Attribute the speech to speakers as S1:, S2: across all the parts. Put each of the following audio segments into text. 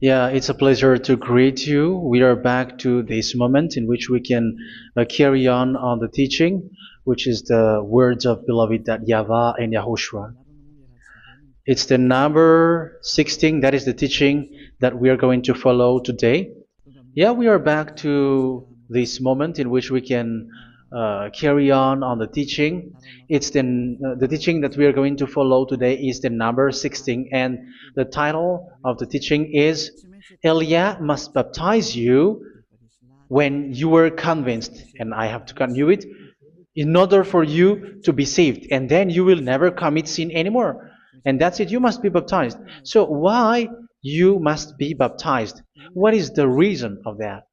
S1: Yeah, it's a pleasure to greet you. We are back to this moment in which we can carry on the teaching, which is the words of beloved that YAHVAH and YAHOSHUA. It's the number 16, that is the teaching that we are going to follow today. Yeah, we are back to this moment in which we can carry on the teaching. It's the teaching that we are going to follow today is the number 16, and the title of the teaching is Elia must baptize you when you were convinced, and I have to continue it, in order for you to be saved, and then you will never commit sin anymore. And that's it, you must be baptized. So why you must be baptized? What is the reason of that?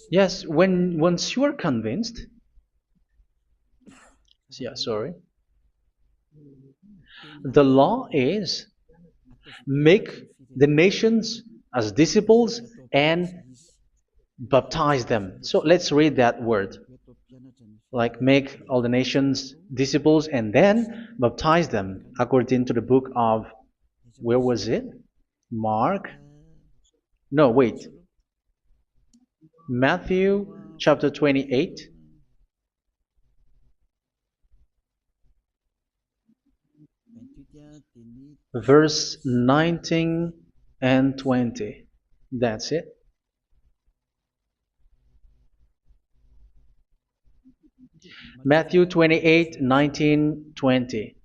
S1: Yes, when once you are convinced, yeah, sorry, the law is make the nations as disciples and baptize them. So let's read that word. Like make all the nations disciples and then baptize them according to the book of, where was it? Mark? No, wait. Matthew chapter 28. Verse 19 and 20. That's it. Matthew 28, 19, 20.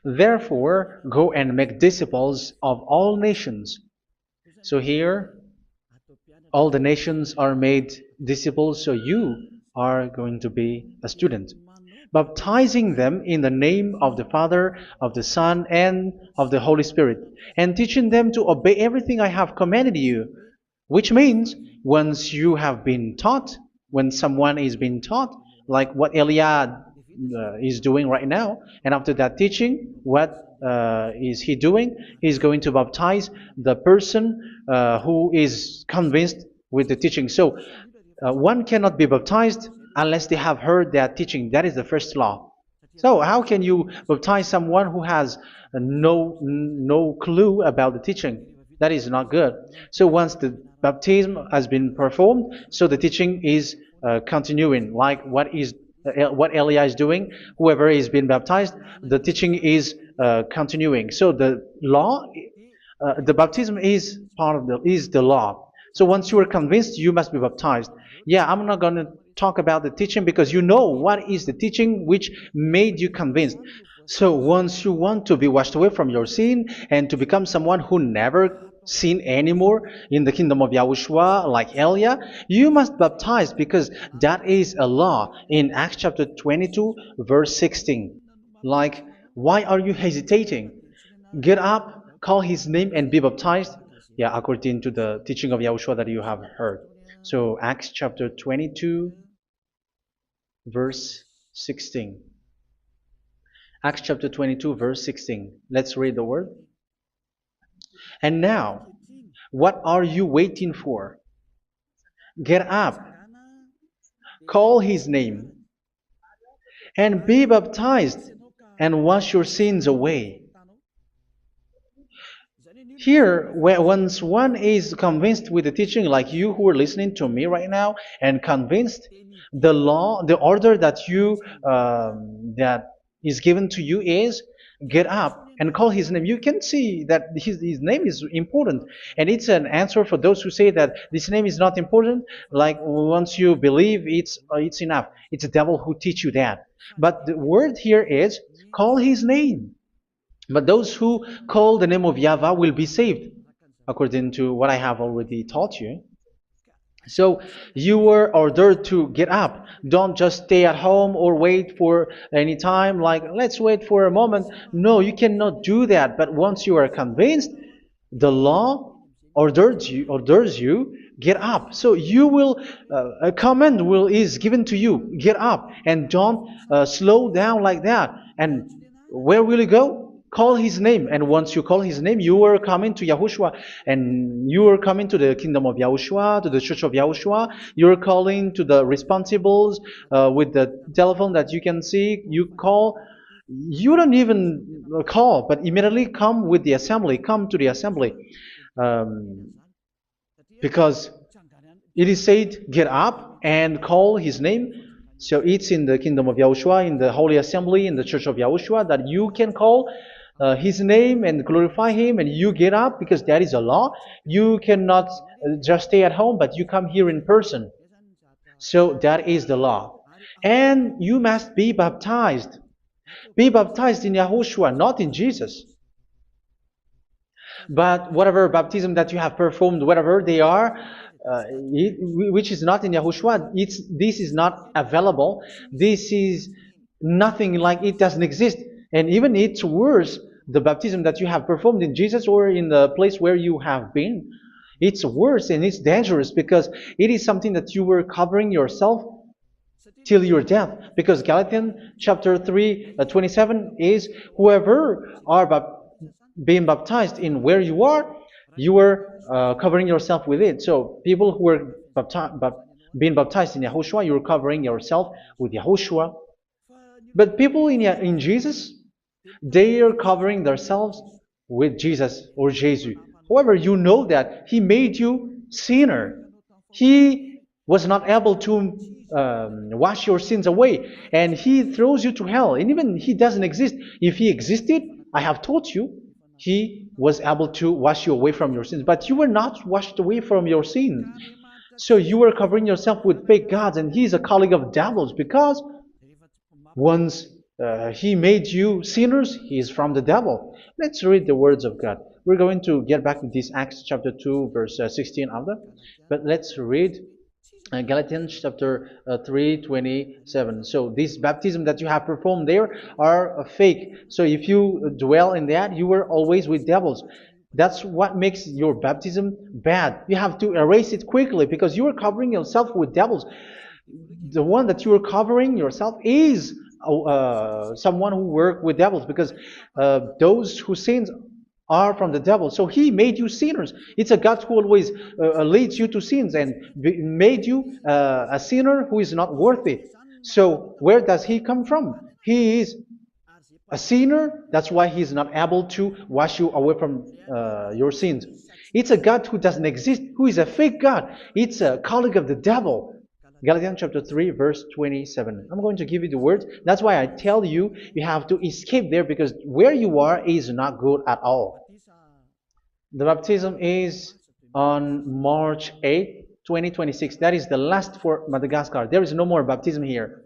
S1: Therefore, go and make disciples of all nations. So here, all the nations are made disciples, so you are going to be a student. Baptizing them in the name of the Father, of the Son, and of the Holy Spirit, and teaching them to obey everything I have commanded you. Which means, once you have been taught, when someone is being taught, like what Elia is doing right now, and after that teaching, what is he doing? He's going to baptize the person who is convinced with the teaching. So one cannot be baptized unless they have heard that teaching. That is the first law. So how can you baptize someone who has no clue about the teaching? That is not good. So once the baptism has been performed, so the teaching is continuing. Like what Elia is doing, whoever is being baptized, the teaching is continuing. So the law, the baptism is part of the law. So once you are convinced, you must be baptized. Yeah, I'm not going to talk about the teaching because you know what is the teaching which made you convinced. So once you want to be washed away from your sin and to become someone who never sin anymore in the kingdom of Yahushua, like Elia, you must baptize because that is a law in Acts chapter 22, verse 16. Like, why are you hesitating? Get up, call his name, and be baptized. Yeah, according to the teaching of Yahushua that you have heard. So Acts chapter 22, verse 16. Acts chapter 22, verse 16. Let's read the word. And now, what are you waiting for? Get up, call his name, and be baptized, and wash your sins away. Here, once one is convinced with the teaching, like you who are listening to me right now, and convinced, the law, the order that that is given to you is get up and call his name. You can see that his name is important, and it's an answer for those who say that this name is not important. Like once you believe, it's enough. It's the devil who teach you that. But the word here is call his name. But those who call the name of YAHVAH will be saved, according to what I have already taught you. So you were ordered to get up. Don't just stay at home or wait for any time, like let's wait for a moment. No, you cannot do that. But once you are convinced, the law orders you get up. So you will a command is given to you, get up, and don't slow down like that. And where will you go? Call his name, and once you call his name, you are coming to Yahushua, and you are coming to the kingdom of Yahushua, to the church of Yahushua. You are calling to the responsibles with the telephone that you can see. You call. You don't even call, but immediately come with the assembly. Come to the assembly, um, because it is said, "Get up and call his name." So it's in the kingdom of Yahushua, in the holy assembly, in the church of Yahushua, that you can call his name and glorify him, and you get up because that is a law. You cannot just stay at home, but you come here in person. So that is the law. And you must be baptized. Be baptized in Yahushua, not in Jesus. But whatever baptism that you have performed, whatever they are, which is not in Yahushua, this is not available. This is nothing, like it doesn't exist. And even it's worse, the baptism that you have performed in Jesus or in the place where you have been, it's worse and it's dangerous because it is something that you were covering yourself till your death. Because Galatians chapter 3, 27 is, whoever are being baptized in where you are covering yourself with it. So people who were being baptized in Yahushua, you're covering yourself with Yahushua. But people in Jesus, they are covering themselves with Jesus or Jesus. However, you know that He made you sinner. He was not able to wash your sins away, and He throws you to hell. And even He doesn't exist. If He existed, I have taught you, He was able to wash you away from your sins. But you were not washed away from your sins. So you were covering yourself with fake gods, and He is a colleague of devils, because once He made you sinners, He is from the devil. Let's read the words of God. We're going to get back to this Acts chapter 2, verse 16 after. But let's read Galatians chapter 3, 27. So this baptism that you have performed there are fake. So if you dwell in that, you were always with devils. That's what makes your baptism bad. You have to erase it quickly because you are covering yourself with devils. The one that you are covering yourself is someone who works with devils, because those who sin are from the devil. So He made you sinners. It's a God who always leads you to sins and made you a sinner who is not worthy. So where does He come from? He is a sinner. That's why He is not able to wash you away from your sins. It's a God who doesn't exist, who is a fake God. It's a colleague of the devil. Galatians chapter 3, verse 27. I'm going to give you the words. That's why I tell you, you have to escape there, because where you are is not good at all. The baptism is on March 8, 2026. That is the last for Madagascar. There is no more baptism here.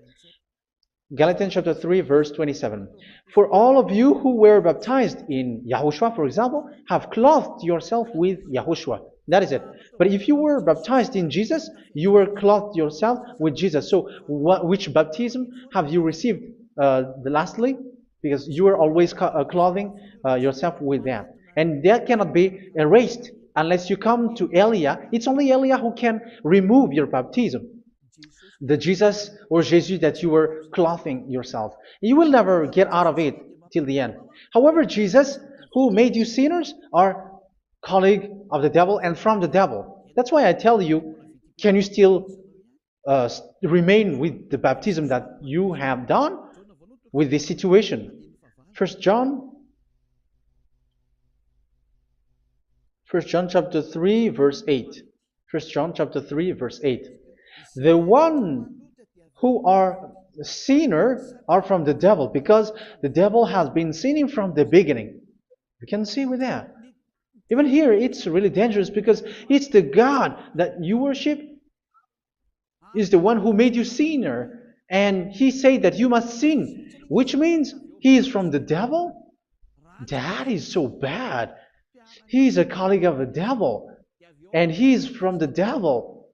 S1: Galatians chapter 3, verse 27. For all of you who were baptized in Yahushua, for example, have clothed yourself with Yahushua. That is it. But if you were baptized in Jesus, you were clothed yourself with Jesus. So which baptism have you received lastly? Because you are always clothing yourself with that. And that cannot be erased unless you come to Eliah. It's only Eliah who can remove your baptism. The Jesus or Jesus that you were clothing yourself. You will never get out of it till the end. However, Jesus, who made you sinners, are colleague of the devil and from the devil. That's why I tell you, can you still remain with the baptism that you have done with this situation? First John chapter 3, verse 8. First John chapter 3, verse 8. The one who are sinner are from the devil, because the devil has been sinning from the beginning. You can see with that. Even here, it's really dangerous, because it's the God that you worship is the one who made you sinner, and He said that you must sin, which means He is from the devil. That is so bad. He is a colleague of the devil, and He is from the devil.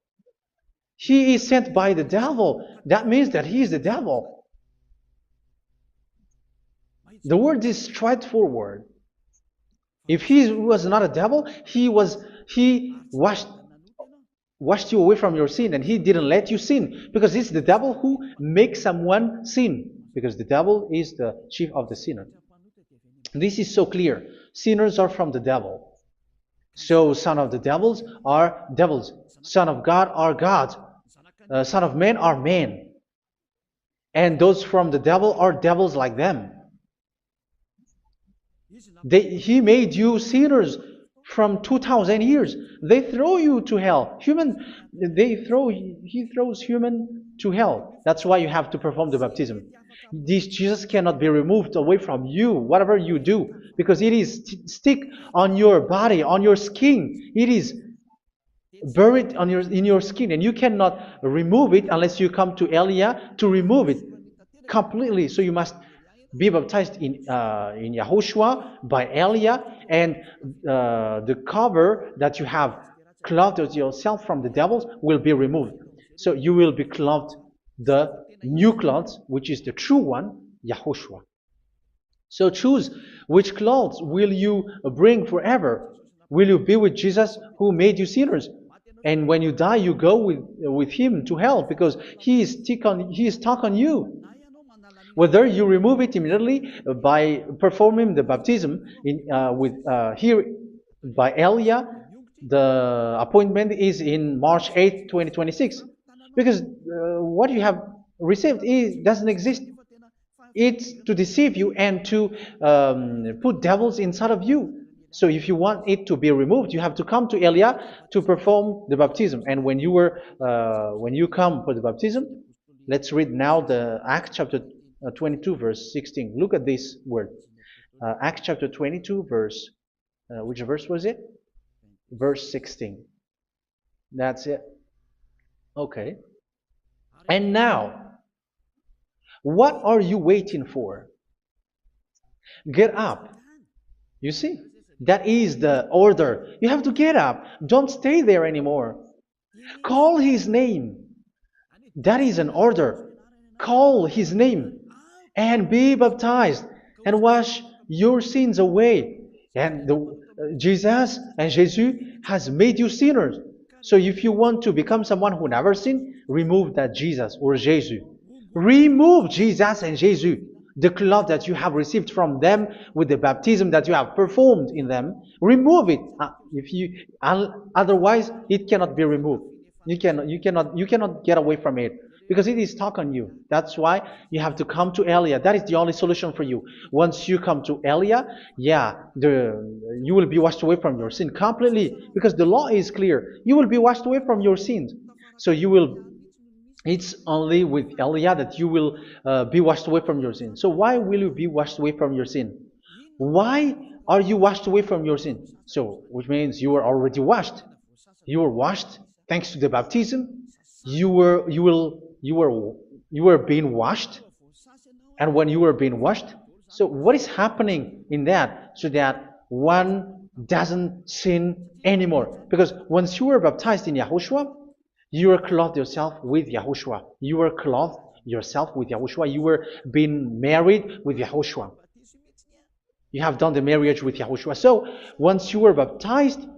S1: He is sent by the devil. That means that He is the devil. The word is straightforward. If He was not a devil, He washed you away from your sin, and He didn't let you sin, because it's the devil who makes someone sin, because the devil is the chief of the sinner. This is so clear. Sinners are from the devil. So son of the devils are devils. Son of God are gods. Son of men are men. And those from the devil are devils like them. He made you sinners from 2,000 years. They throw you to hell. He throws human to hell. That's why you have to perform the baptism. This Jesus cannot be removed away from you, whatever you do, because it is stick on your body, on your skin. It is buried in your skin, and you cannot remove it unless you come to Elia to remove it completely. So you must be baptized in YAHOSHUA by Elia, and the cover that you have clothed yourself from the devils will be removed. So you will be clothed the new clothes, which is the true one, YAHOSHUA. So choose which clothes will you bring forever. Will you be with Jesus who made you sinners? And when you die, you go with him to hell because he is stuck on you. Whether you remove it immediately by performing the baptism here by Elia, the appointment is in March 8, 2026. Because what you have received doesn't exist. It's to deceive you and to put devils inside of you. So if you want it to be removed, you have to come to Elia to perform the baptism. And when you come for the baptism, let's read now the Acts chapter 22 verse 16. Look at this word. Acts chapter 22 verse, which verse was it? Verse 16. That's it. Okay. And now, what are you waiting for? Get up. You see? That is the order. You have to get up. Don't stay there anymore. Call his name. That is an order. Call his name and be baptized and wash your sins away. And Jesus has made you sinners. So if you want to become someone who never sinned, remove that Jesus or Jesus. Remove Jesus and Jesus, the cloth that you have received from them with the baptism that you have performed in them. Remove it. Otherwise, it cannot be removed. You cannot get away from it because it is stuck on you. That's why you have to come to Elia. That is the only solution for you. Once you come to Elia, you will be washed away from your sin completely because the law is clear. You will be washed away from your sins. So it's only with Elia that you will be washed away from your sin. So why will you be washed away from your sin? Why are you washed away from your sin? So, which means you are already washed. You were washed thanks to the baptism. You were being washed, and when you were being washed, so what is happening in that? So that one doesn't sin anymore. Because once you were baptized in YAHOSHUA, you were clothed yourself with YAHOSHUA. You were clothed yourself with YAHOSHUA. You were being married with YAHOSHUA. You have done the marriage with YAHOSHUA. So once you were baptized,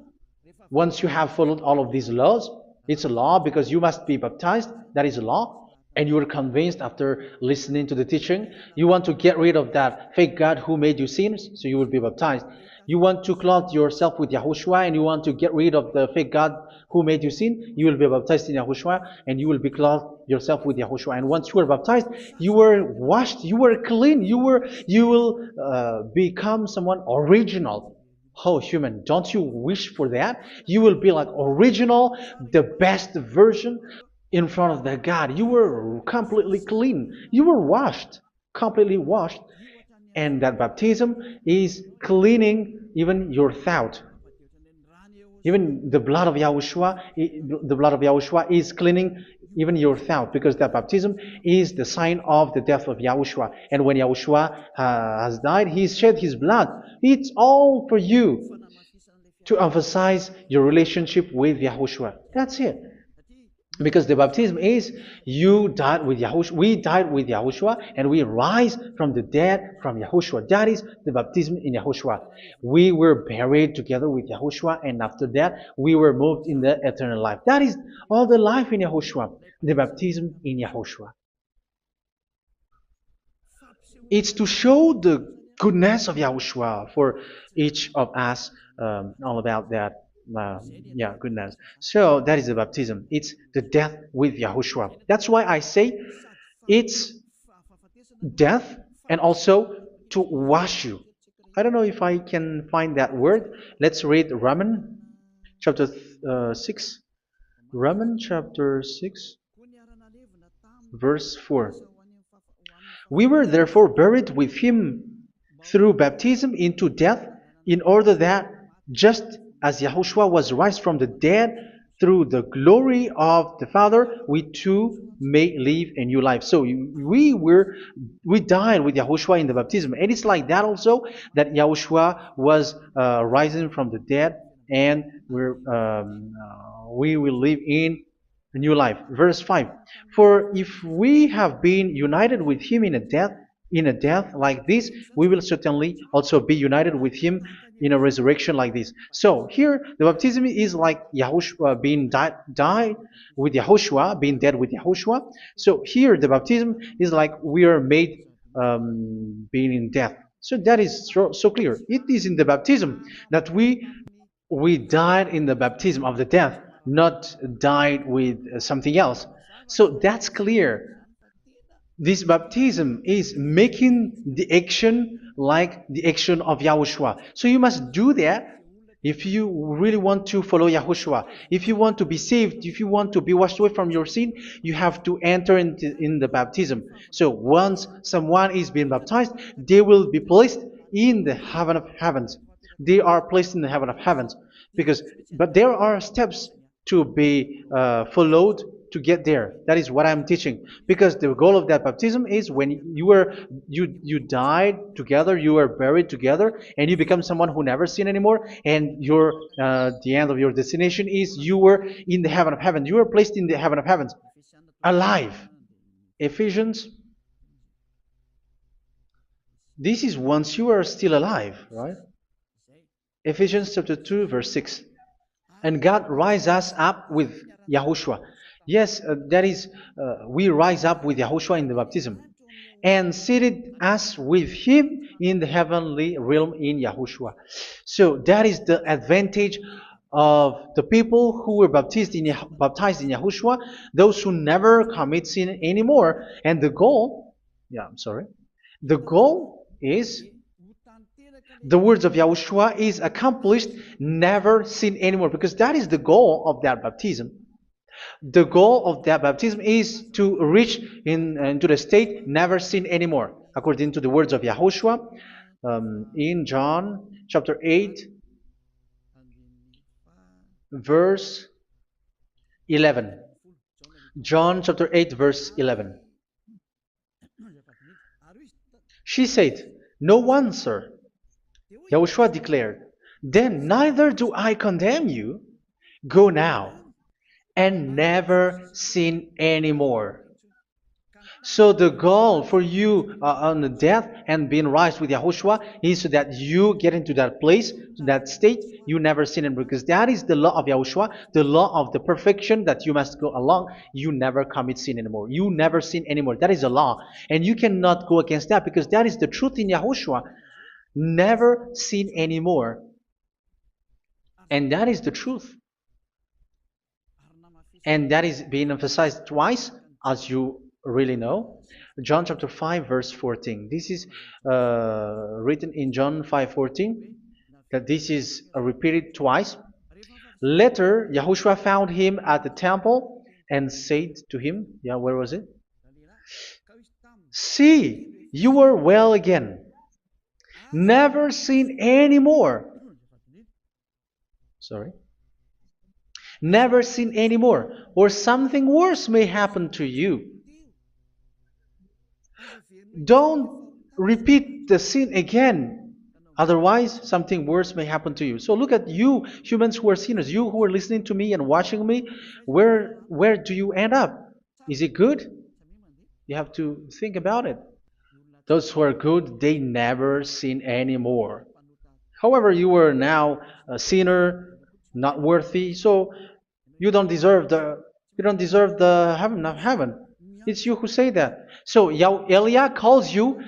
S1: once you have followed all of these laws, it's a law because you must be baptized. That is a law. And you are convinced after listening to the teaching, you want to get rid of that fake God who made you sinners, so you will be baptized. You want to clothe yourself with YAHOSHUA and you want to get rid of the fake God who made you sin, you will be baptized in YAHOSHUA and you will be clothed yourself with YAHOSHUA. And once you are baptized, you were washed, you were clean, you will become someone original. Oh, human, don't you wish for that? You will be like original, the best version in front of the God. You were completely clean. You were washed, completely washed. And that baptism is cleaning even your thought. Even the blood of YAHOSHUA is cleaning even your thought, because that baptism is the sign of the death of YAHOSHUA. And when YAHOSHUA has died, he shed his blood. It's all for you to emphasize your relationship with YAHOSHUA. That's it. Because the baptism is you died with YAHOSHUA, we died with YAHOSHUA, and we rise from the dead from YAHOSHUA. That is the baptism in YAHOSHUA. We were buried together with YAHOSHUA, and after that we were moved in the eternal life. That is all the life in YAHOSHUA, the baptism in YAHOSHUA. It's to show the goodness of Yahushua for each of us, all about that. Uh, yeah, goodness. So that is the baptism. It's the death with Yahushua. That's why I say it's death and also to wash you. I don't know if I can find that word. Let's read Romans chapter 6. Romans chapter 6, verse 4. We were therefore buried with him through baptism into death, in order that, just as Yahushua was raised from the dead through the glory of the Father, we too may live a new life. So we died with Yahushua in the baptism, and it's like that also that Yahushua was rising from the dead, and we will live in a new life. Verse 5. For if we have been united with him in a death like this, we will certainly also be united with him in a resurrection like this. So here the baptism is like Yahushua being died with Yahushua, being dead with Yahushua. So here the baptism is like we are made being in death. So that is so clear. It is in the baptism that we died in the baptism of the death, not died with something else. So that's clear. This baptism is making the action like the action of Yahushua. So you must do that if you really want to follow Yahushua. If you want to be saved, if you want to be washed away from your sin, you have to enter in the baptism. So once someone is being baptized, they will be placed in the heaven of heavens. They are placed in the heaven of heavens, but there are steps to be followed to get there. That is what I'm teaching, because the goal of that baptism is when you died together, you were buried together, and you become someone who never sin anymore, and your the end of your destination is you were in the heaven of heaven. You were placed in the heaven of heavens, alive. Ephesians. This is once you are still alive, right? Ephesians chapter 2, verse 6. And God rise us up with Yahushua. Yes, that is, we rise up with Yahushua in the baptism. And seated us with him in the heavenly realm in Yahushua. So that is the advantage of the people who were baptized in Yahushua, those who never commit sin anymore. And the goal, the goal is the words of Yahushua is accomplished, never sin anymore, because that is the goal of that baptism. The goal of that baptism is to reach into the state never sin anymore, according to the words of Yahushua in John chapter 8, verse 11. John chapter 8, verse 11. She said, "No one, sir." Yahushua declared, "Then neither do I condemn you. Go now and never sin anymore." So the goal for you on the death and being raised with Yahushua is so that you get into that place, to that state, you never sin anymore. Because that is the law of Yahushua, the law of the perfection that you must go along. You never commit sin anymore. You never sin anymore. That is a law. And you cannot go against that, because that is the truth in Yahushua. Never sin anymore. And that is the truth. And that is being emphasized twice, as you really know. John chapter 5, verse 14. This is written in John 5:14, that this is repeated twice. Later, Yahushua found him at the temple and said to him, where was it? "See, you are well again. Never sin anymore." Never sin anymore, or something worse may happen to you. Don't repeat the sin again. Otherwise, something worse may happen to you. So look at you, humans who are sinners, you who are listening to me and watching me. Where do you end up? Is it good? You have to think about it. Those who are good, they never sin anymore. However, you are now a sinner, not worthy, so you don't deserve the heaven of heaven. It's you who say that. So Eliah calls you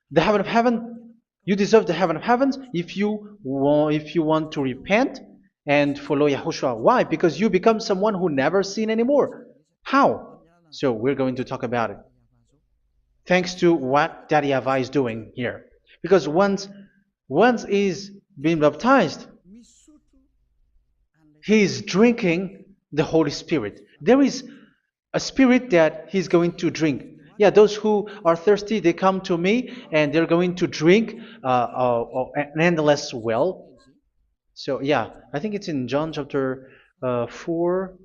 S1: the heaven of heaven You deserve the heaven of heavens if you want to repent and follow Yahushua. Why? Because you become someone who never sin anymore. How? So we're going to talk about it. Thanks to what Daddy YAHVAH is doing here. Because once he's being baptized, he is drinking the Holy Spirit. There is a spirit that he's going to drink. Yeah, those who are thirsty, they come to me and they're going to drink an endless well. So yeah, I think it's in John chapter 4.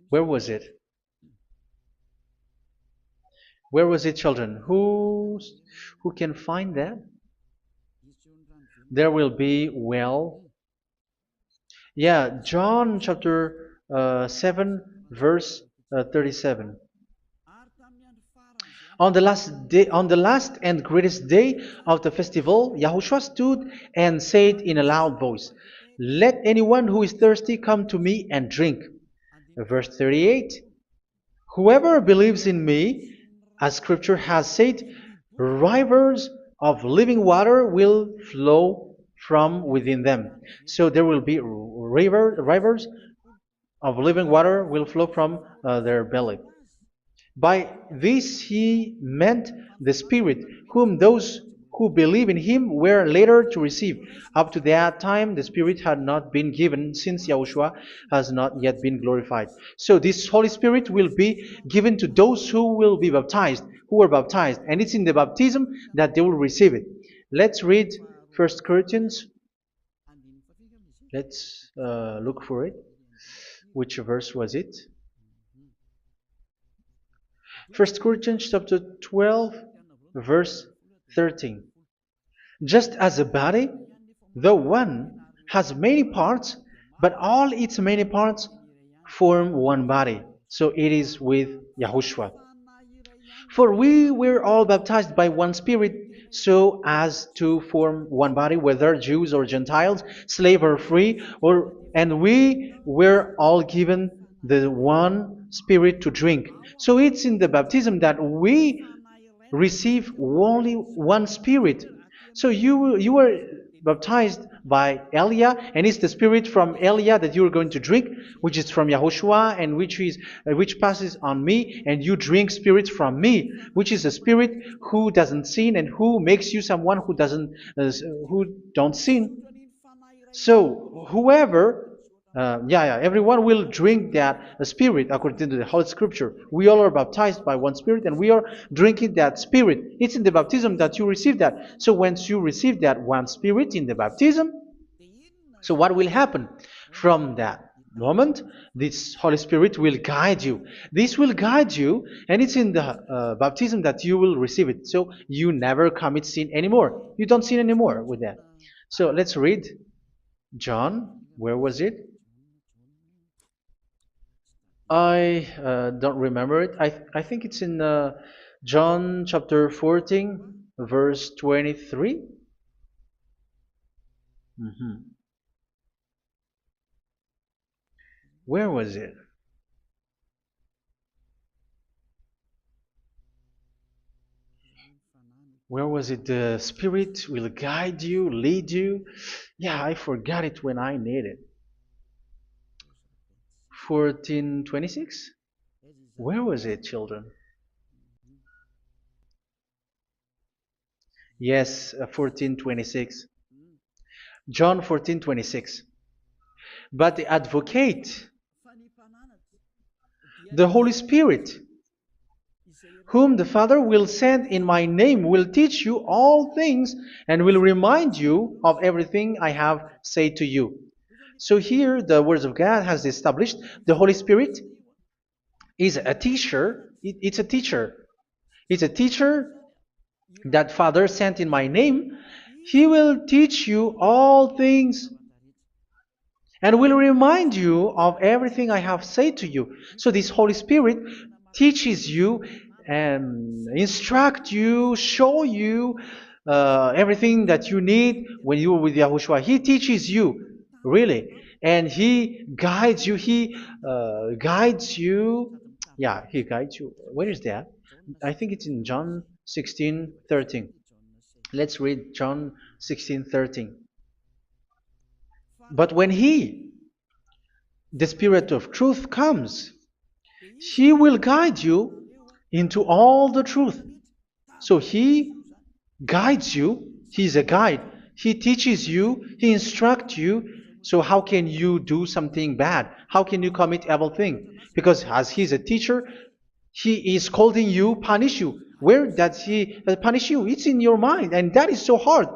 S1: Where was it? Where was it, children? Who can find that? There will be well. Yeah, John chapter 7, verse 37. On the last and greatest day of the festival, Yahushua stood and said in a loud voice, "Let anyone who is thirsty come to me and drink." Verse 38, "Whoever believes in me, as Scripture has said, rivers of living water will flow from within them." So there will be rivers of living water will flow from their belly. By this he meant the Spirit, whom those who believe in him were later to receive. Up to that time, the Spirit had not been given, since Yahushua has not yet been glorified. So this Holy Spirit will be given to those who will be baptized, who are baptized, and it's in the baptism that they will receive it. Let's read 1 Corinthians. Let's look for it. Which verse was it? 1 Corinthians chapter 12, verse 13. Just as a body, though one, has many parts, but all its many parts form one body. So it is with Yahushua. For we were all baptized by one Spirit, so as to form one body, whether Jews or Gentiles, slave or free, and we were all given the one Spirit to drink. So it's in the baptism that we receive only one Spirit. So you were baptized by Elia, and it's the Spirit from Elia that you are going to drink, which is from Yahushua, and which passes on me, and you drink Spirit from me, which is a Spirit who doesn't sin and who makes you someone who don't sin. So whoever everyone will drink that Spirit according to the Holy Scripture. We all are baptized by one Spirit, and we are drinking that Spirit. It's in the baptism that you receive that. So once you receive that one Spirit in the baptism, so what will happen? From that moment, this Holy Spirit will guide you. This will guide you, and it's in the baptism that you will receive it. So you never commit sin anymore. You don't sin anymore with that. So let's read John. Where was it? I don't remember it. I think it's in John chapter 14, verse 23. Where was it? Where was it? The Spirit will guide you, lead you. Yeah, I forgot it when I need it. 14:26? Where was it, children? Yes, 14:26. John 14:26. But the advocate, the Holy Spirit, whom the Father will send in my name, will teach you all things and will remind you of everything I have said to you. So here the words of God has established the Holy Spirit is a teacher. It's a teacher. It's a teacher that Father sent in my name. He will teach you all things and will remind you of everything I have said to you. So this Holy Spirit teaches you and instruct you, show you everything that you need when you are with Yahushua. He teaches you, really, and He guides you. He guides you. Yeah, He guides you. Where is that? I think it's in John 16:13. Let's read John 16:13. But when He, the Spirit of truth, comes, He will guide you into all the truth. So He guides you. He's a guide. He teaches you. He instructs you. So how can you do something bad? How can you commit evil thing? Because as He's a teacher, He is scolding you, punish you. Where does He punish you? It's in your mind, and that is so hard.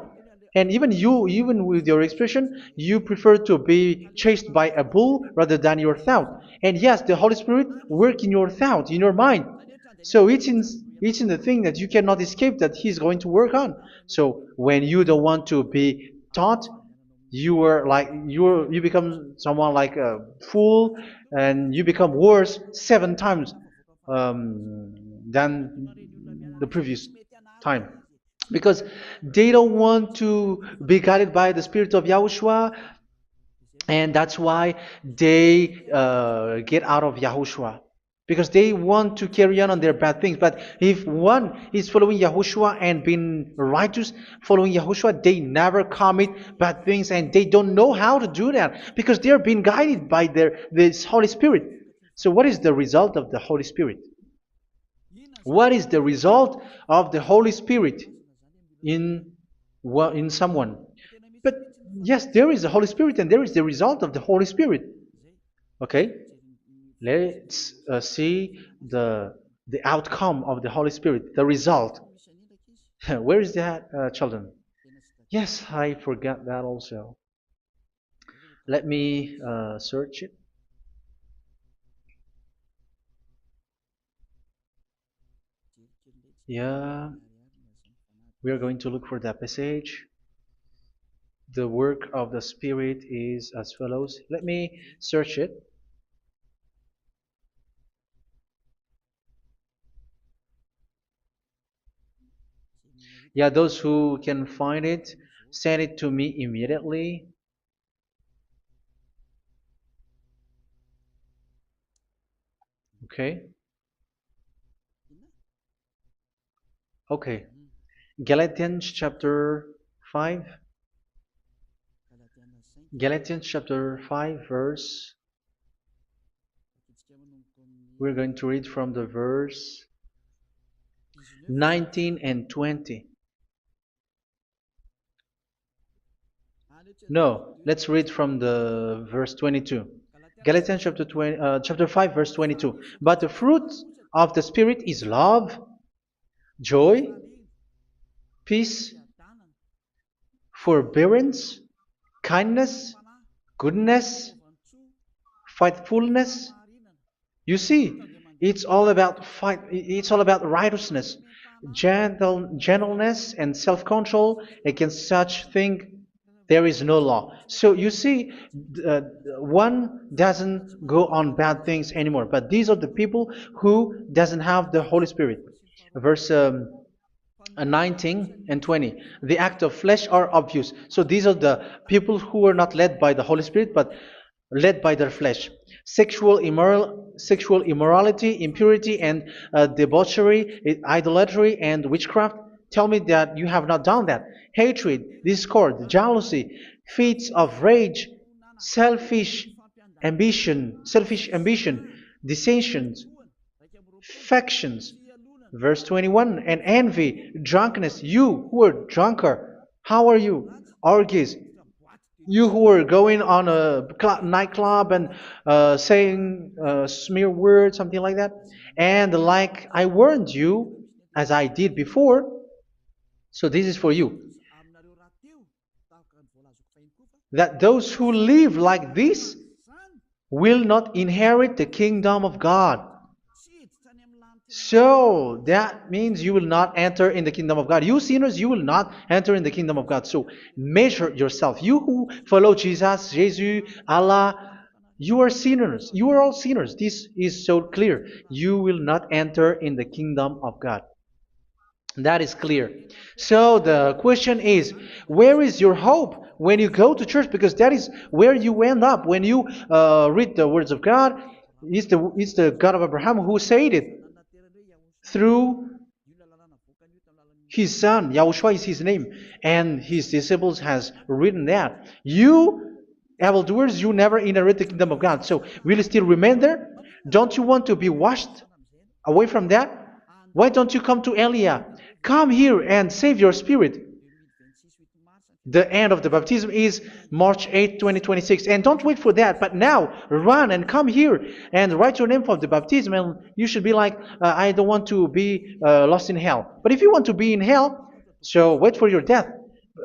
S1: And even you, even with your expression, you prefer to be chased by a bull rather than your thought. And yes, the Holy Spirit work in your thought, in your mind. So it's in the thing that you cannot escape that He's going to work on. So when you don't want to be taught, you become someone like a fool, and you become worse 7 times than the previous time, because they don't want to be guided by the Spirit of Yahushua, and that's why they get out of Yahushua, because they want to carry on their bad things. But if one is following Yahushua and being righteous, following Yahushua, they never commit bad things, and they don't know how to do that because they're being guided by this Holy Spirit. So what is the result of the Holy Spirit? What is the result of the Holy Spirit in in someone? But yes, there is the Holy Spirit, and there is the result of the Holy Spirit. Okay, let's see the outcome of the Holy Spirit, the result. Where is that, children? Yes, I forgot that also. Let me search it. Yeah, we are going to look for that passage. The work of the Spirit is as follows. Let me search it. Yeah, those who can find it, send it to me immediately. Okay. Okay. Galatians chapter 5. Galatians chapter 5 verse. We're going to read from the verse 19 and 20. No, let's read from the verse 22. Galatians chapter 5 verse 22. But the fruit of the Spirit is love, joy, peace, forbearance, kindness, goodness, faithfulness. You see, it's all about righteousness, gentleness, and self-control. Against such thing there is no law. So you see, one doesn't go on bad things anymore. But these are the people who doesn't have the Holy Spirit. Verse 19 and 20. The act of flesh are obvious. So these are the people who are not led by the Holy Spirit, but led by their flesh. Sexual immorality, impurity, and debauchery, idolatry, and witchcraft. Tell me that you have not done that. Hatred, discord, jealousy, fits of rage, selfish ambition, dissensions, factions. Verse 21, and envy, drunkenness. You who are drunkard, how are you? Orgies. You who are going on a nightclub and saying smear words, something like that. And like I warned you, as I did before, so this is for you, that those who live like this will not inherit the kingdom of God. So that means you will not enter in the kingdom of God. You sinners, you will not enter in the kingdom of God. So measure yourself. You who follow Jesus, Allah, you are sinners. You are all sinners. This is so clear. You will not enter in the kingdom of God. That is clear. So the question is, where is your hope when you go to church? Because that is where you end up. When you read the words of God, it's the God of Abraham who said it. Through His son, Yahushua is his name, and his disciples has written that. You evildoers, you never inherit the kingdom of God. So will you still remain there? Don't you want to be washed away from that? Why don't you come to Elia? Come here and save your spirit. The end of the baptism is March 8, 2026. And don't wait for that, but now run and come here and write your name for the baptism. And you should be like, I don't want to be lost in hell. But if you want to be in hell, so wait for your death.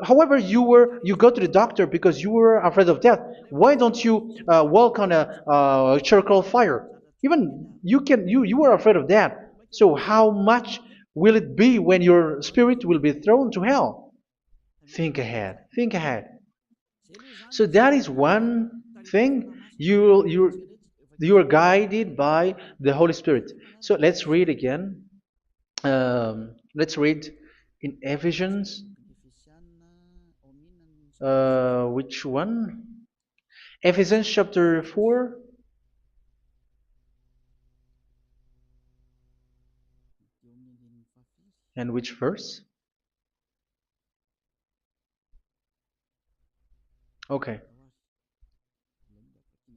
S1: However, you go to the doctor because you were afraid of death. Why don't you walk on a charcoal fire? Even you were afraid of that. So how much will it be when your spirit will be thrown to hell? Think ahead. Think ahead. So that is one thing. You are guided by the Holy Spirit. So let's read again. Let's read in Ephesians. Which one? Ephesians chapter 4. And which verse? Okay.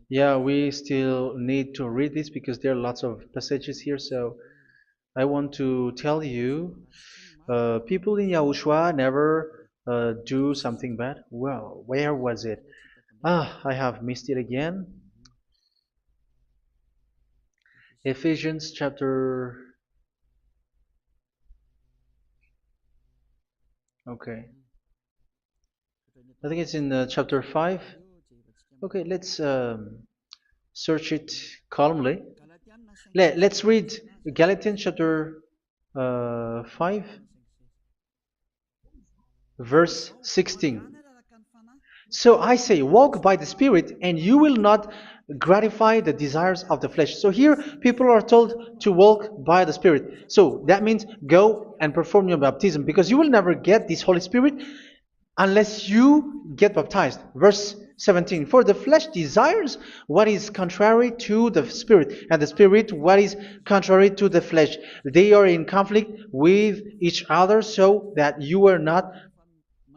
S1: Yeah, we still need to read this because there are lots of passages here. So I want to tell you, people in Yahushua never do something bad. Well, where was it? I have missed it again. Ephesians chapter. Okay. I think it's in chapter 5. Okay, let's search it calmly. Let's read Galatians chapter 5, verse 16. So I say, walk by the Spirit, and you will not gratify the desires of the flesh. So here, people are told to walk by the Spirit. So that means go and perform your baptism, because you will never get this Holy Spirit unless you get baptized. Verse 17. For the flesh desires what is contrary to the Spirit, and the Spirit what is contrary to the flesh. They are in conflict with each other, so that you are not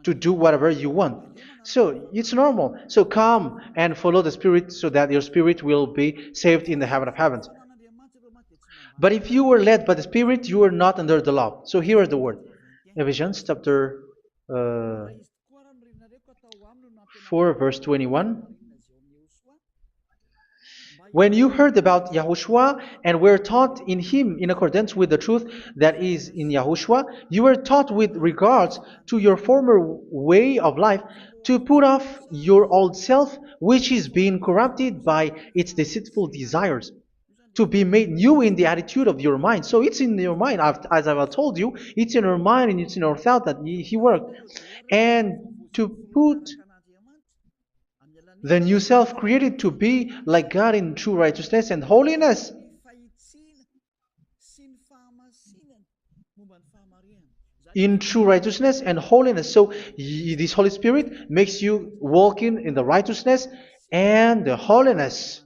S1: to do whatever you want. So it's normal. So come and follow the Spirit so that your spirit will be saved in the heaven of heavens. But if you were led by the Spirit, you are not under the law. So here is the word. Ephesians chapter 4 verse 21. When you heard about Yahushua and were taught in him in accordance with the truth that is in Yahushua, you were taught with regards to your former way of life to put off your old self, which is being corrupted by its deceitful desires, to be made new in the attitude of your mind. So it's in your mind, as I've told you, it's in your mind and it's in your thought that he worked. And to put the new self created to be like God in true righteousness and holiness. In true righteousness and holiness. So this Holy Spirit makes you walking in the righteousness and the holiness.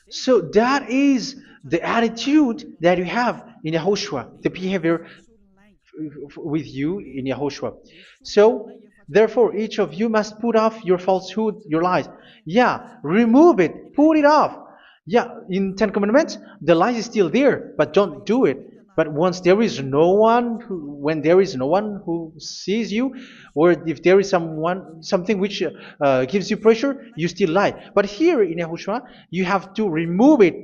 S1: So that is the attitude that you have in Yahushua, the behavior with you in Yahushua. So therefore, each of you must put off your falsehood, your lies. Yeah, remove it, put it off. Yeah, in Ten Commandments, the lies is still there, but don't do it. But once there is no one, when there is no one who sees you, or if there is something which gives you pressure, you still lie. But here in Yahushua, you have to remove it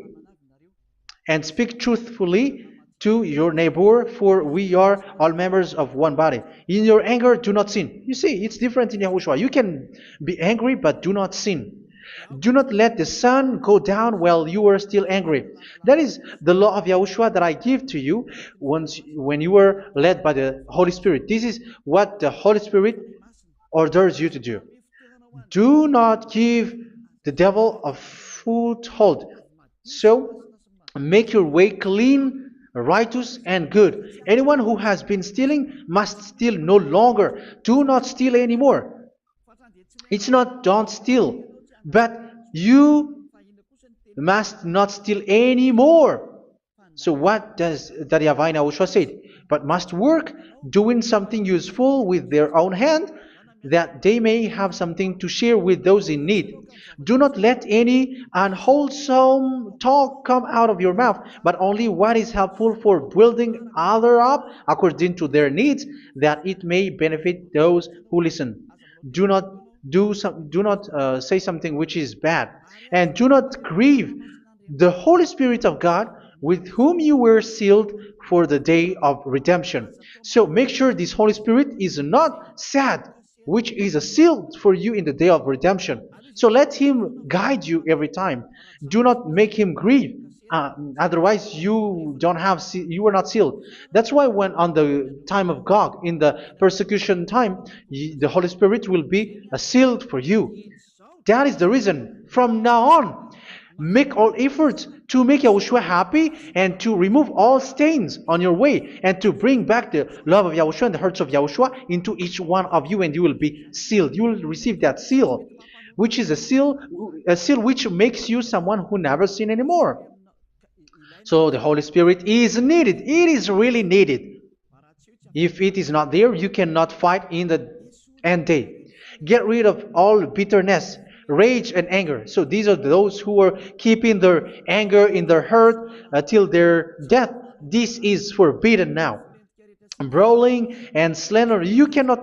S1: and speak truthfully to your neighbor, for we are all members of one body. In your anger, do not sin. You see, it's different in Yahushua. You can be angry, but do not sin. Do not let the sun go down while you are still angry. That is the law of Yahushua that I give to you when you were led by the Holy Spirit. This is what the Holy Spirit orders you to do. Do not give the devil a foothold. So, make your way clean, righteous, and good. Anyone who has been stealing must steal no longer. Do not steal anymore. It's not don't steal, but you must not steal anymore. So what does the YAHVAH YAHOSHUA say? But must work doing something useful with their own hand, that they may have something to share with those in need. Do not let any unwholesome talk come out of your mouth, but only what is helpful for building other up according to their needs, that it may benefit those who listen. Do not do not say something which is bad, and do not grieve the Holy Spirit of God, with whom you were sealed for the day of redemption. So make sure this Holy Spirit is not sad, which is a seal for you in the day of redemption. So let him guide you every time. Do not make him grieve. Otherwise, you were not sealed. That's why when on the time of God, in the persecution time, the Holy Spirit will be a sealed for you. That is the reason. From now on, make all efforts to make Yahushua happy and to remove all stains on your way and to bring back the love of Yahushua and the hearts of Yahushua into each one of you, and you will be sealed. You will receive that seal, which is a seal which makes you someone who never sin anymore. So the Holy Spirit is needed. It is really needed. If it is not there, you cannot fight in the end day. Get rid of all bitterness, rage, and anger. So these are those who are keeping their anger in their heart till their death. This is forbidden now. Brawling and slander. You cannot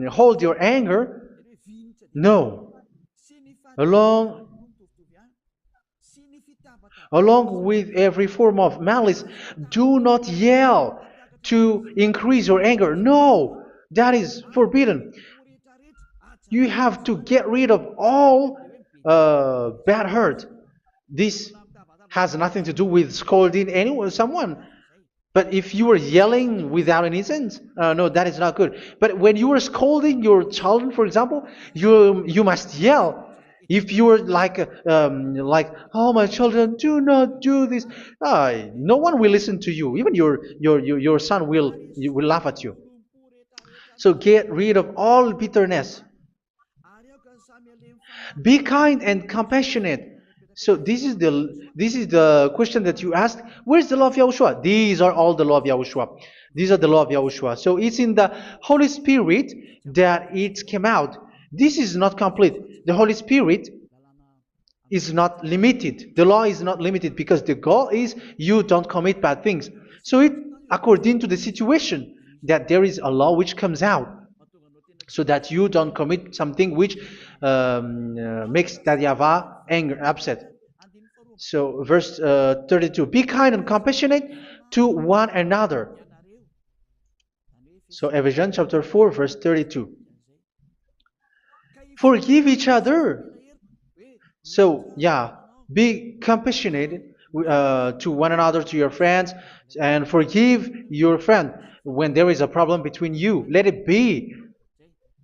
S1: hold your anger. No. Along Along with every form of malice, do not yell to increase your anger. No, that is forbidden. You have to get rid of all bad hurt. This has nothing to do with scolding anyone, someone. But if you are yelling without any sense, no, that is not good. But when you are scolding your children, for example, you must yell. If you are like, oh my children, do not do this, no one will listen to you. Even your son will laugh at you. So get rid of all bitterness. Be kind and compassionate. So this is the question that you asked. Where's the law of Yahushua? These are all the law of Yahushua. These are the law of Yahushua. So it's in the Holy Spirit that it came out. This is not complete. The Holy Spirit is not limited. The law is not limited because the goal is you don't commit bad things. So it according to the situation that there is a law which comes out, so that you don't commit something which makes that YAHVAH anger, upset. So verse 32, be kind and compassionate to one another. So Ephesians chapter 4 verse 32. Forgive each other. So yeah, be compassionate to one another, to your friends, and forgive your friend when there is a problem between you. Let it be.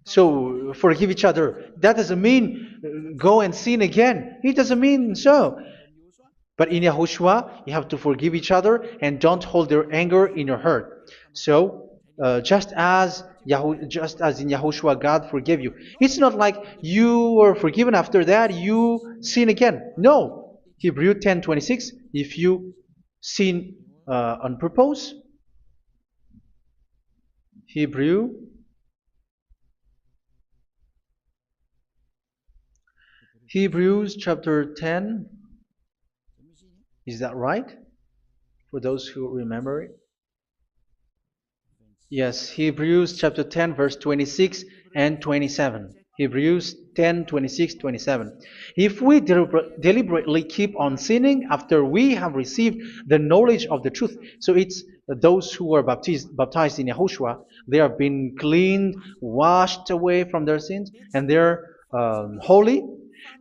S1: So forgive each other. That doesn't mean go and sin again. It doesn't mean so. But in Yahushua, you have to forgive each other and don't hold their anger in your heart. So just as in Yahushua, God forgave you. It's not like you were forgiven after that you sin again. No. Hebrew 10:26. If you sin on purpose, Hebrews chapter 10. Is that right? For those who remember it? Yes, Hebrews chapter 10 verse 26 and 27. Hebrews 10, 26, 27. If we deliberately keep on sinning after we have received the knowledge of the truth, so it's those who are baptized in Yahushua, they have been cleaned, washed away from their sins, and they're holy.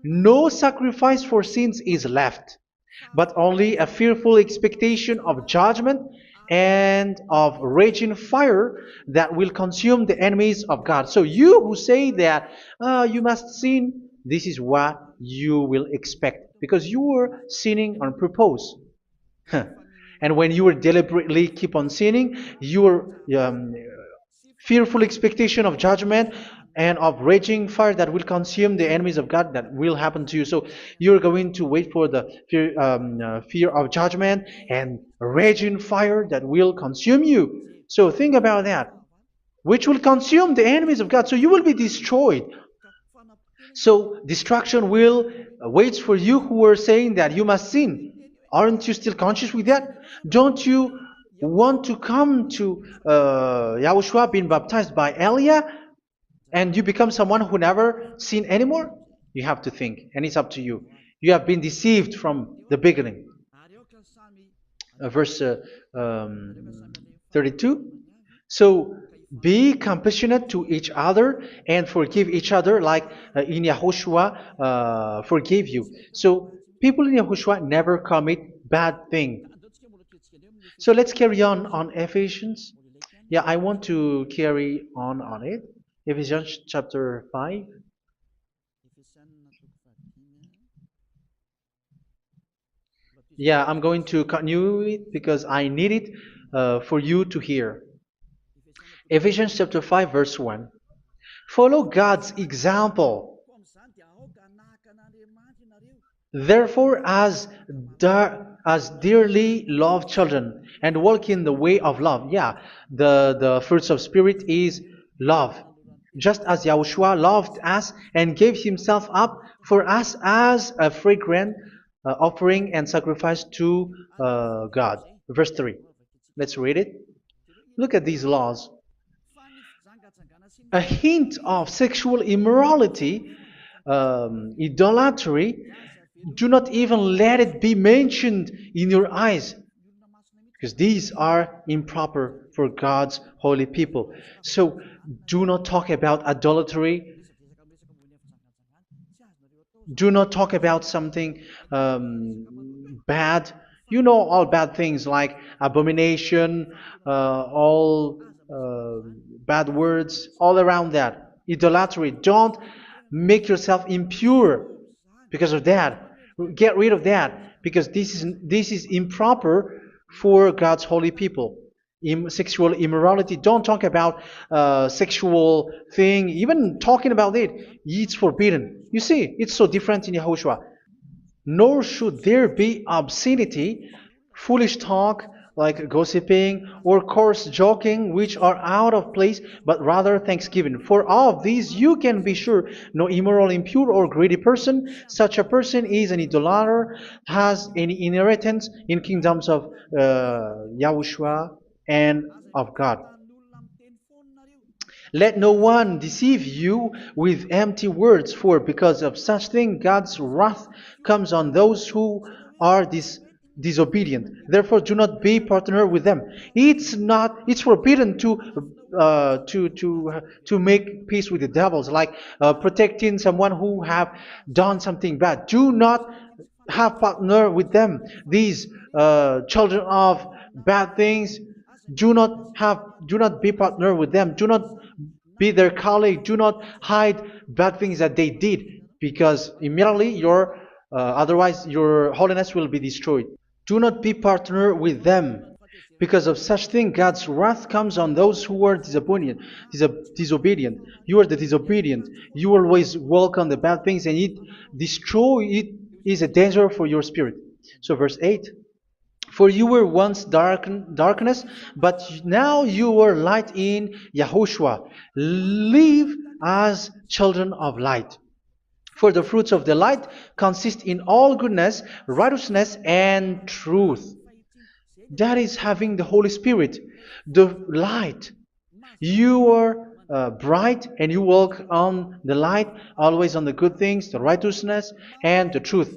S1: No sacrifice for sins is left, but only a fearful expectation of judgment and of raging fire that will consume the enemies of God. So you who say that you must sin, this is what you will expect, because you were sinning on purpose. And when you will deliberately keep on sinning, your fearful expectation of judgment and of raging fire that will consume the enemies of God that will happen to you. So you're going to wait for the fear of judgment and raging fire that will consume you. So think about that, which will consume the enemies of God. So you will be destroyed. So destruction will wait for you who are saying that you must sin. Aren't you still conscious with that? Don't you want to come to Yahushua being baptized by Elia and you become someone who never sin anymore? You have to think, and it's up to you. You have been deceived from the beginning. Verse 32. So be compassionate to each other and forgive each other like in Yahushua forgave you. So people in Yahushua never commit bad thing. So let's carry on Ephesians. Yeah, I want to carry on it. Ephesians chapter 5. Yeah, I'm going to continue it because I need it for you to hear. Ephesians chapter 5 verse 1. Follow God's example. Therefore, as dearly loved children, and walk in the way of love. Yeah, the fruits of spirit is love. Just as Yahushua loved us and gave himself up for us as a fragrant offering and sacrifice to God. Verse 3. Let's read it. Look at these laws. A hint of sexual immorality, idolatry, do not even let it be mentioned in your eyes, because these are improper for God's holy people. So do not talk about idolatry. Do not talk about something bad. You know all bad things like abomination, all bad words, all around that. Idolatry. Don't make yourself impure because of that. Get rid of that because this is improper for God's holy people. Sexual immorality. Don't talk about sexual thing. Even talking about it, it's forbidden. You see, it's so different in Yahushua. Nor should there be obscenity, foolish talk like gossiping or coarse joking, which are out of place, but rather thanksgiving. For of these you can be sure: no immoral, impure, or greedy person, such a person is an idolater, has any inheritance in kingdoms of Yahushua and of God. Let no one deceive you with empty words, for because of such thing God's wrath comes on those who are disobedient. Therefore, do not be partner with them. It's forbidden to make peace with the devils, like protecting someone who have done something bad. Do not have partner with them. These children of bad things, do not be partner with them. Do not be their colleague. Do not hide bad things that they did, because immediately otherwise your holiness will be destroyed. Do not be partner with them. Because of such thing, God's wrath comes on those who are disobedient. You are the disobedient. You always walk on the bad things, and it is a danger for your spirit. So verse 8. For you were once darkness, but now you are light in Yahushua. Live as children of light. For the fruits of the light consist in all goodness, righteousness, and truth. That is having the Holy Spirit, the light. You are bright and you walk on the light, always on the good things, the righteousness, and the truth.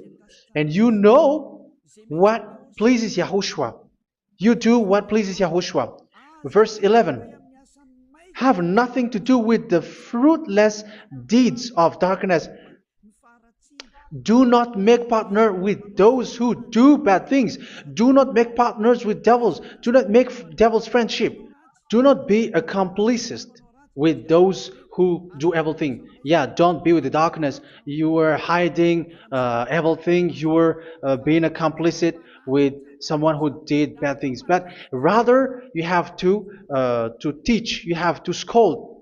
S1: And you know what pleases Yahushua. You do what pleases Yahushua. Verse 11. Have nothing to do with the fruitless deeds of darkness. Do not make partner with those who do bad things. Do not make partners with devils. Do not make devil's friendship. Do not be accomplices with those who do evil thing. Yeah, don't be with the darkness. You are hiding evil thing. You are being a complicit with someone who did bad things. But rather, you have to teach. You have to scold.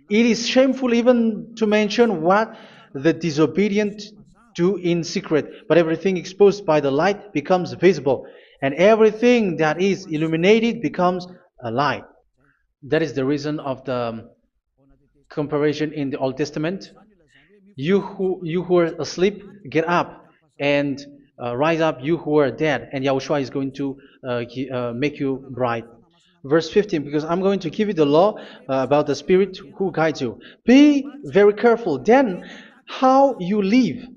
S1: It is shameful even to mention what the disobedient do in secret, but everything exposed by the light becomes visible, and everything that is illuminated becomes a light. That is the reason of the comparison in the Old Testament. You who are asleep, get up and rise up, you who are dead, and Yahushua is going to make you bright. Verse 15, because I'm going to give you the law about the Spirit who guides you. Be very careful then how you live,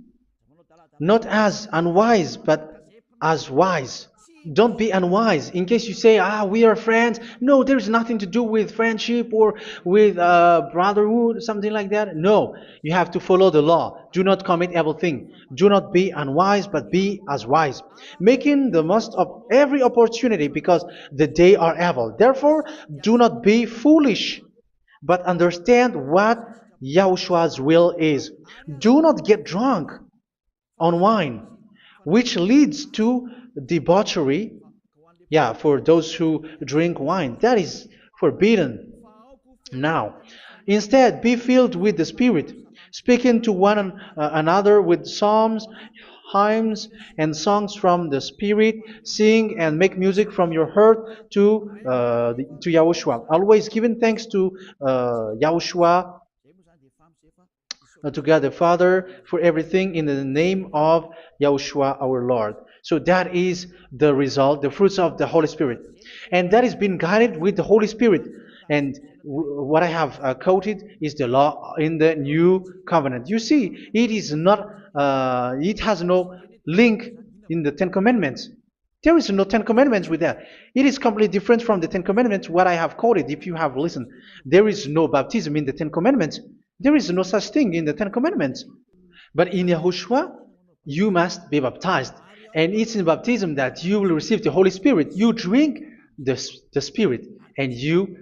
S1: not as unwise, but as wise. Don't be unwise. In case you say, we are friends. No, there's nothing to do with friendship or with brotherhood, something like that. No, you have to follow the law. Do not commit evil thing. Do not be unwise, but be as wise, making the most of every opportunity because the day are evil. Therefore, do not be foolish, but understand what Yahushua's will is. Do not get drunk on wine, which leads to debauchery. Yeah, for those who drink wine, that is forbidden now. Instead, be filled with the Spirit, speaking to one another with psalms, hymns, and songs from the Spirit. Sing and make music from your heart to Yahushua. Always giving thanks to Yahushua, to God the Father for everything in the name of Yahushua our Lord. So that is the result, the fruits of the Holy Spirit. And that is being guided with the Holy Spirit. And what I have quoted is the law in the new covenant. You see, it is not, it has no link in the Ten Commandments. There is no Ten Commandments with that. It is completely different from the Ten Commandments, what I have quoted, if you have listened. There is no baptism in the Ten Commandments. There is no such thing in the Ten Commandments. But in Yahushua, you must be baptized. And it's in baptism that you will receive the Holy Spirit. You drink the Spirit, and you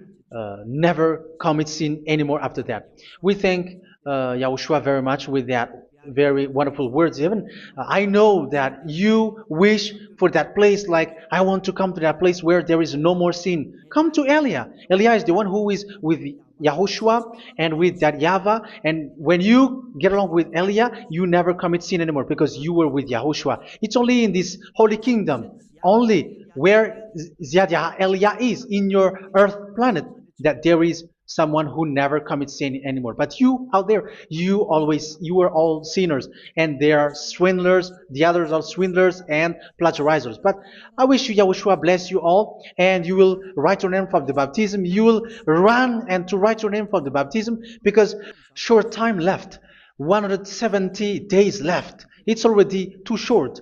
S1: never commit sin anymore after that. We thank Yahushua very much with that very wonderful words. Even I know that you wish for that place, like I want to come to that place where there is no more sin. Come to Elia. Elia is the one who is with Yahushua and with that YAHVAH, and when you get along with Elia, you never commit sin anymore because you were with Yahushua. It's only in this holy kingdom, only where Ziad Elia is in your earth planet, that there is someone who never commits sin anymore. But you out there, you are all sinners, and they are swindlers. The others are swindlers and plagiarizers. But I wish you, Yahushua, bless you all, and you will write your name for the baptism. You will run and to write your name for the baptism, because short time left, 170 days left. It's already too short.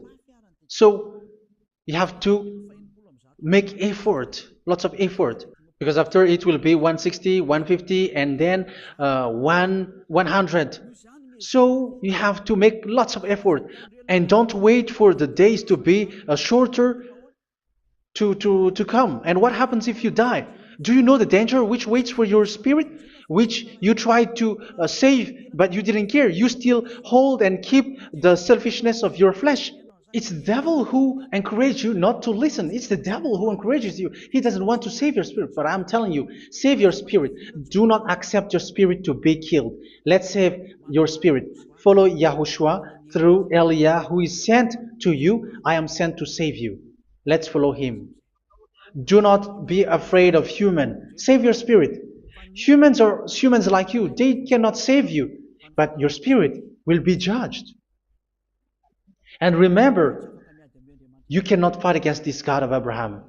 S1: So you have to make effort, lots of effort, because after it will be 160, 150, and then 100. So you have to make lots of effort, and don't wait for the days to be shorter to come. And what happens if you die? Do you know the danger which waits for your spirit, which you tried to save, but you didn't care? You still hold and keep the selfishness of your flesh. It's the devil who encourages you not to listen. It's the devil who encourages you. He doesn't want to save your spirit. But I'm telling you, save your spirit. Do not accept your spirit to be killed. Let's save your spirit. Follow Yahushua through Elia, who is sent to you. I am sent to save you. Let's follow him. Do not be afraid of human. Save your spirit. Humans are humans like you. They cannot save you. But your spirit will be judged. And remember, you cannot fight against this God of Abraham.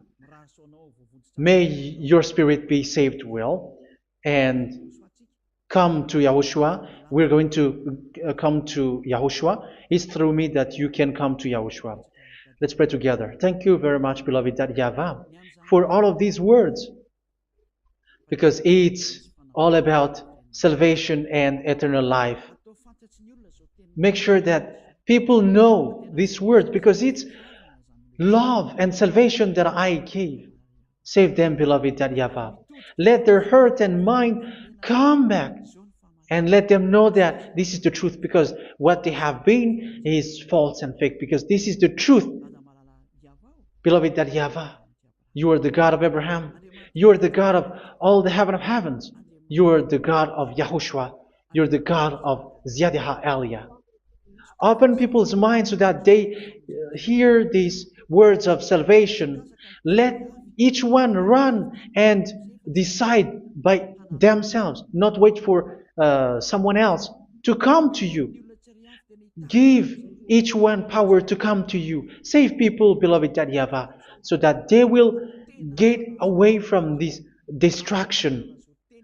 S1: May your spirit be saved well and come to Yahushua. We're going to come to Yahushua. It's through me that you can come to Yahushua. Let's pray together. Thank you very much, beloved YAHVAH, for all of these words, because it's all about salvation and eternal life. Make sure that people know these words, because it's love and salvation that I gave. Save them, beloved YAHVAH. Let their heart and mind come back, and let them know that this is the truth, because what they have been is false and fake, because this is the truth. Beloved YAHVAH, you are the God of Abraham. You are the God of all the heaven of heavens. You are the God of Yahushua. You're the God of Ziyadiha Elia. Open people's minds so that they hear these words of salvation. Let each one run and decide by themselves, not wait for someone else to come to you. Give each one power to come to you. Save people, beloved YAHVAH, so that they will get away from this distraction.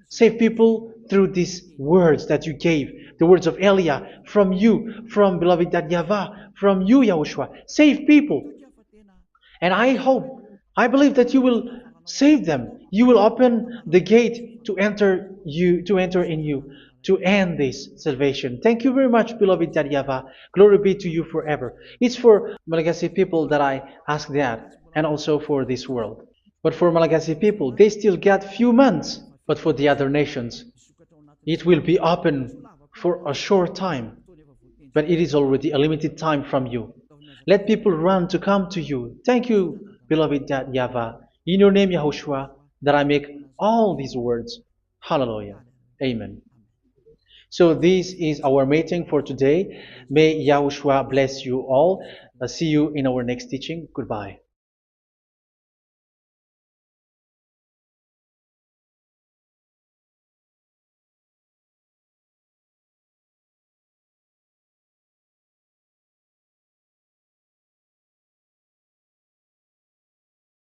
S1: Save people through these words that you gave, the words of Elia, from you, from beloved YAHVAH, from you, Yahushua. Save people. And I hope, I believe that you will save them. You will open the gate to enter in you, to end this salvation. Thank you very much, beloved YAHVAH. Glory be to you forever. It's for Malagasy people that I ask that, and also for this world. But for Malagasy people, they still get few months. But for the other nations, it will be open for a short time. But it is already a limited time from you. Let people run to come to you. Thank you, beloved YAHVAH. In your name, Yahushua, that I make all these words. Hallelujah. Amen. So this is our meeting for today. May Yahushua bless you all. See you in our next teaching. Goodbye.